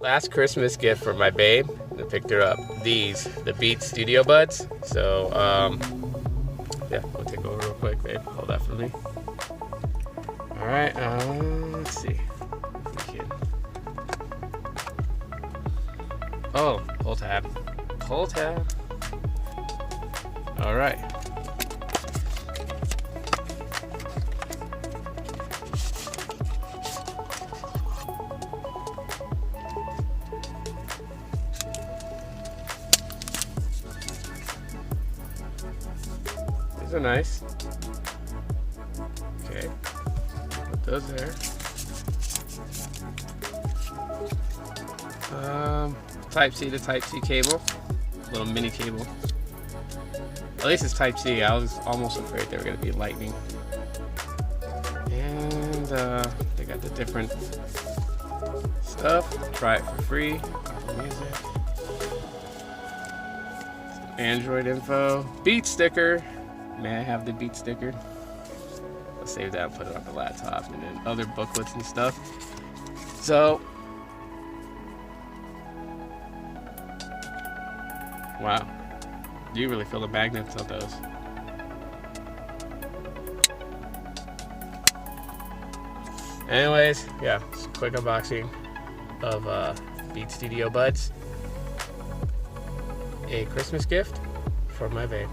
last Christmas gift for my babe. I picked her up the Beats Studio Buds. So, yeah, we'll take over real quick, babe. Hold that for me. All right, let's see if we can. Oh, pull tab. Pull tab. All right. These are nice. Okay, put those there. Type C to Type C cable, little mini cable. At least it's Type C. I was almost afraid they were gonna be Lightning. And they got the different stuff. Try it for free. Music. Android info. Beat sticker. May I have the Beat sticker? I'll save that and put it on the laptop, and then other booklets and stuff. So, wow. You really feel the magnets of those. Anyways, yeah, just a quick unboxing of Beat Studio Buds. A Christmas gift for my babe.